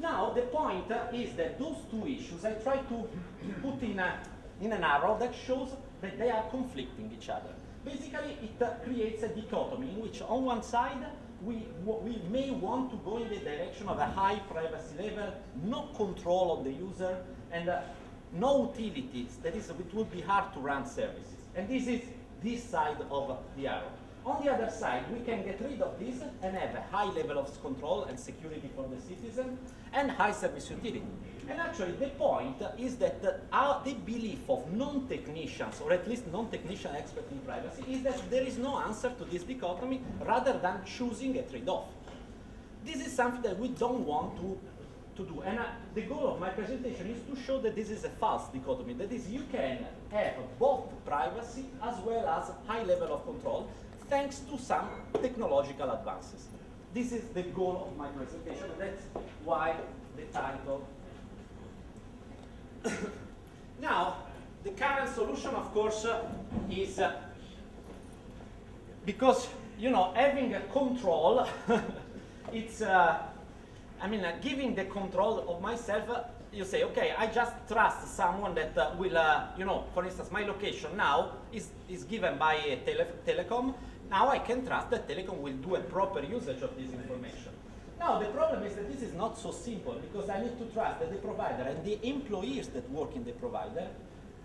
Now, the point is that those two issues I try to put in an arrow that shows that they are conflicting each other. Basically, it creates a dichotomy in which on one side, we may want to go in the direction of a high privacy level, no control of the user, and no utilities. That is, it would be hard to run services. And this is this side of the arrow. On the other side, we can get rid of this and have a high level of control and security for the citizen and high service utility. And actually, the point is that the belief of non-technicians, or at least non-technician experts in privacy, is that there is no answer to this dichotomy rather than choosing a trade-off. This is something that we don't want to do. And the goal of my presentation is to show that this is a false dichotomy. That is, you can have both privacy as well as high level of control, thanks to some technological advances. This is the goal of my presentation. That's why the title. Now, the current solution, of course, is because, you know, having a control, it's, I mean, giving the control of myself, you say, okay, I just trust someone that will, you know, for instance, my location now is given by a telecom. Now I can trust that telecom will do a proper usage of this information. Now the problem is that this is not so simple, because I need to trust that the provider and the employees that work in the provider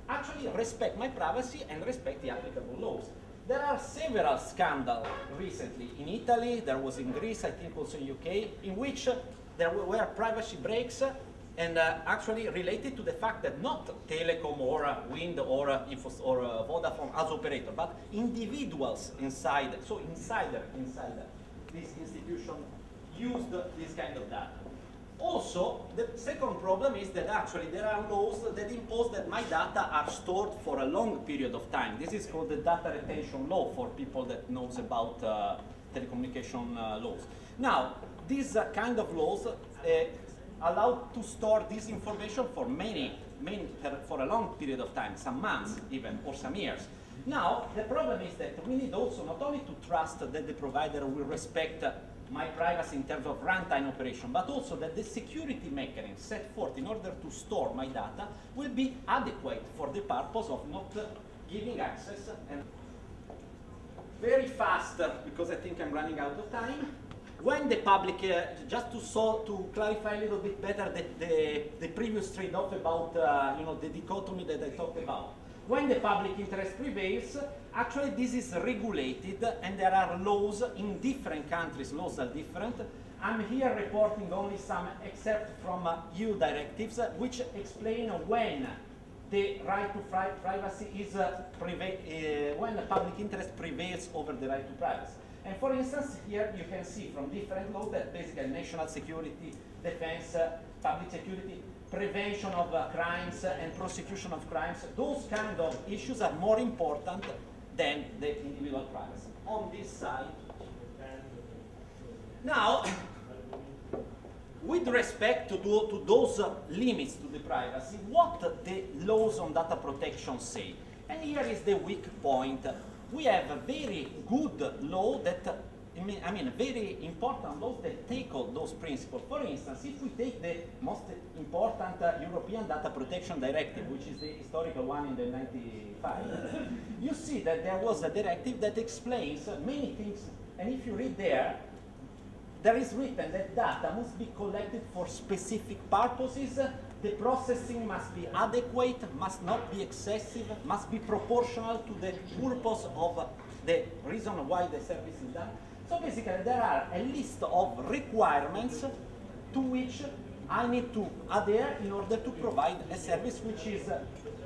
actually respect my privacy and respect the applicable laws. There are several scandals recently. In Italy, there was in Greece, I think also in UK, in which there were privacy breaks and actually related to the fact that not telecom or Wind or Vodafone as operator, but individuals inside, so insider this institution used this kind of data. Also, the second problem is that actually there are laws that impose that my data are stored for a long period of time. This is called the data retention law for people that knows about telecommunication laws. Now, these kind of laws allow to store this information for for a long period of time, some months even, or some years. Now, the problem is that we need also not only to trust that the provider will respect my privacy in terms of runtime operation, but also that the security mechanism set forth in order to store my data will be adequate for the purpose of not giving access. And very fast, because I think I'm running out of time. When the public, just to clarify a little bit better the previous trade-off about you know, the dichotomy that I talked about. When the public interest prevails, actually this is regulated and there are laws in different countries, laws are different. I'm here reporting only some excerpt from EU directives which explain when the right to privacy is, when the public interest prevails over the right to privacy. And for instance, here you can see from different laws that basically national security, defense, public security, prevention of crimes and prosecution of crimes, those kind of issues are more important than the individual privacy. On this side. Now, with respect to those limits to the privacy, what the laws on data protection say. And here is the weak point. We have a very good law that, I mean, very important laws that tackle those principles. For instance, if we take the most important European Data Protection Directive, which is the historical one in the 95, you see that there was a directive that explains many things, and if you read there is written that data must be collected for specific purposes, the processing must be adequate, must not be excessive, must be proportional to the purpose of the reason why the service is done. So basically there are a list of requirements to which I need to adhere in order to provide a service which is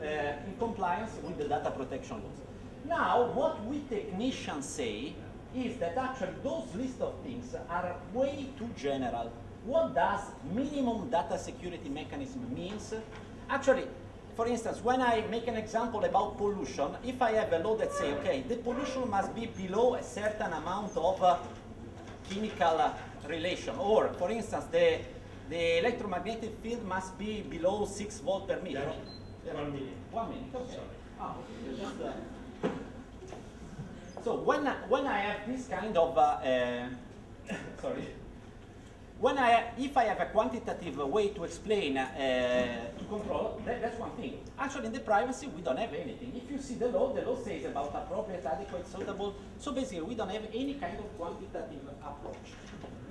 in compliance with the data protection laws. Now, what we technicians say is that actually those list of things are way too general. What does minimum data security mechanism means? Actually, for instance, when I make an example about pollution, if I have a law that says, okay, the pollution must be below a certain amount of chemical relation, or for instance, the electromagnetic field must be below 6 volts per meter. 1 minute. 1 minute, okay. Oh, just, so when I have this kind of, sorry, if I have a quantitative way to explain, to control, that's one thing. Actually, in the privacy, we don't have anything. If you see the law says about appropriate, adequate, suitable. So basically, we don't have any kind of quantitative approach.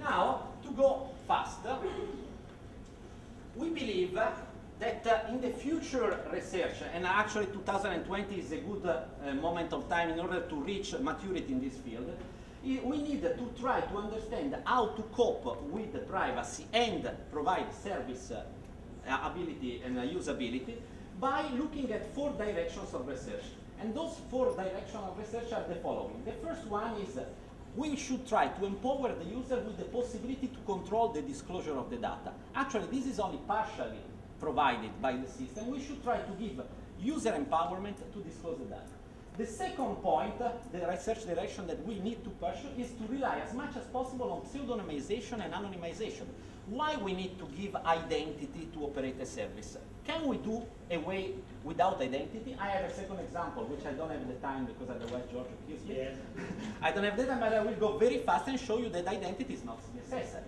Now, to go faster, we believe that in the future research, and actually 2020 is a good moment of time in order to reach maturity in this field, we need to try to understand how to cope with the privacy and provide service ability and usability by looking at 4 directions of research. And those 4 directions of research are the following. The first one is we should try to empower the user with the possibility to control the disclosure of the data. Actually, this is only partially provided by the system. We should try to give user empowerment to disclose the data. The second point, the research direction that we need to pursue, is to rely as much as possible on pseudonymization and anonymization. Why we need to give identity to operate a service? Can we do away without identity? I have a second example, which I don't have the time because otherwise George kills me. Yes. I don't have the time, but I will go very fast and show you that identity is not necessary.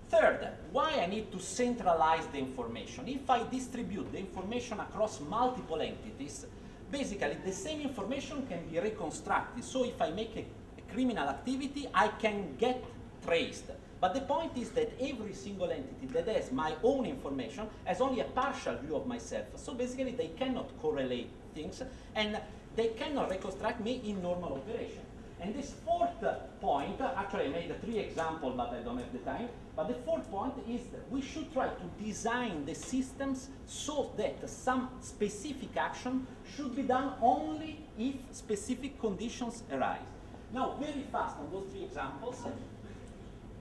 Third, why I need to centralize the information. If I distribute the information across multiple entities, basically the same information can be reconstructed. So if I make a criminal activity, I can get traced. But the point is that every single entity that has my own information has only a partial view of myself. So basically they cannot correlate things and they cannot reconstruct me in normal operation. And this fourth point, actually I made 3 examples, but I don't have the time. But the fourth point is that we should try to design the systems so that some specific action should be done only if specific conditions arise. Now, very fast on those 3 examples.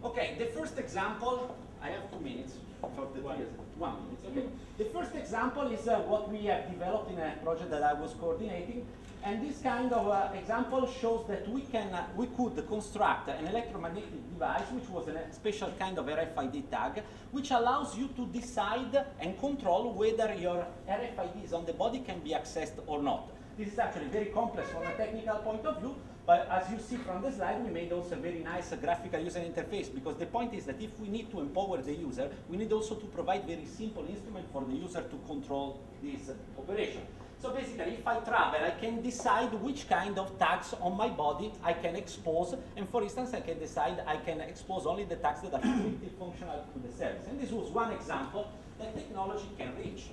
Okay, the first example, I have 2 minutes for the 1 minute. Okay. The first example is what we have developed in a project that I was coordinating. And this kind of example shows that we could construct an electromagnetic device, which was a special kind of RFID tag, which allows you to decide and control whether your RFIDs on the body can be accessed or not. This is actually very complex from a technical point of view, but as you see from the slide, we made also a very nice graphical user interface, because the point is that if we need to empower the user, we need also to provide very simple instrument for the user to control this operation. So basically, if I travel, I can decide which kind of tags on my body I can expose, and for instance, I can decide I can expose only the tags that are strictly functional to the service. And this was one example that technology can reach.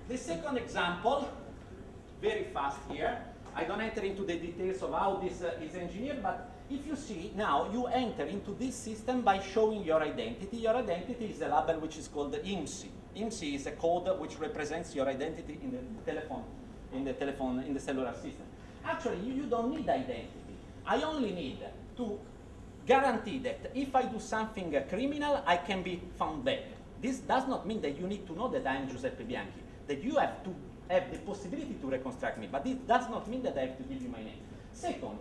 The second example, very fast here, I don't enter into the details of how this is engineered, but if you see now, you enter into this system by showing your identity. Your identity is a label which is called IMSI. IMSI is a code which represents your identity in the cellular system. Actually, you don't need identity. I only need to guarantee that if I do something criminal, I can be found back. This does not mean that you need to know that I am Giuseppe Bianchi, that you have to have the possibility to reconstruct me, but it does not mean that I have to give you my name. Second,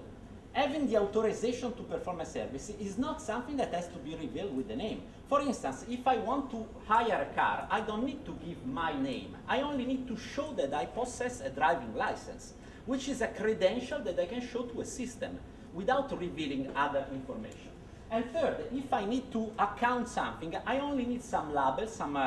having the authorization to perform a service is not something that has to be revealed with the name. For instance, if I want to hire a car, I don't need to give my name. I only need to show that I possess a driving license, which is a credential that I can show to a system without revealing other information. And third, if I need to account something, I only need some label, some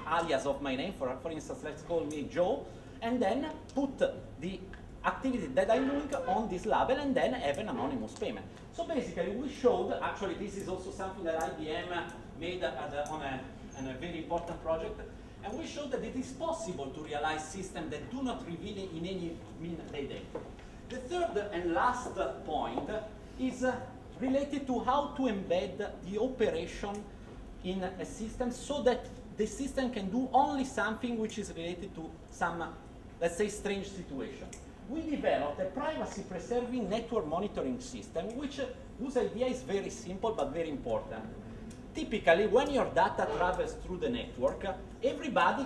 alias of my name. For instance, let's call me Joe, and then put the activity that I'm doing on this label and then have an anonymous payment. So basically we showed, actually this is also something that IBM made on a very important project, and we showed that it is possible to realize systems that do not reveal in any mean identity. The third and last point is related to how to embed the operation in a system so that the system can do only something which is related to some, let's say, strange situation. We developed a privacy-preserving network monitoring system, whose idea is very simple but very important. Typically, when your data travels through the network, everybody,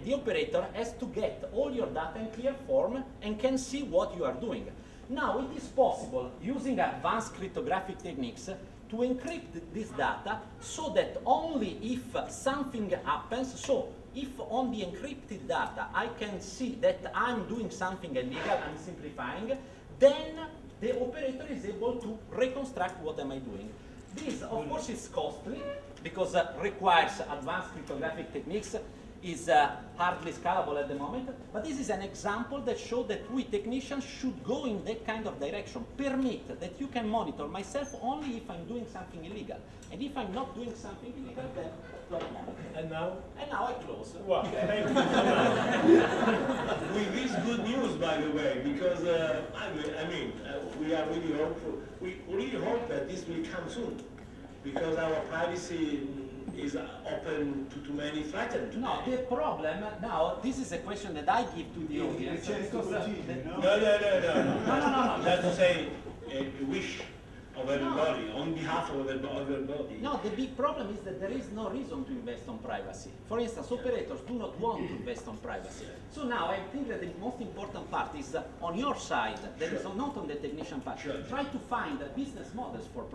the operator has to get all your data in clear form and can see what you are doing. Now, it is possible, using advanced cryptographic techniques, to encrypt this data so that only if something happens, so if on the encrypted data I can see that I'm doing something illegal, I'm simplifying, then the operator is able to reconstruct what am I doing. This, of course, is costly because requires advanced cryptographic techniques, is hardly scalable at the moment, but this is an example that shows that we technicians should go in that kind of direction. Permit that you can monitor myself only if I'm doing something illegal. And if I'm not doing something illegal, then don't monitor. And now? And now I close. Well, thank you so much. With this good news, by the way, because we are really hopeful. We really hope that this will come soon, because our privacy is open to many threats. No, the problem now, this is a question that I give to the audience. Because, No. That's to say, a wish of everybody, on behalf of everybody. No, the big problem is that there is no reason to invest on privacy. For instance, operators do not want to invest on privacy. So now I think that the most important part is on your side, that is not on the technician part. Try to find business models for privacy.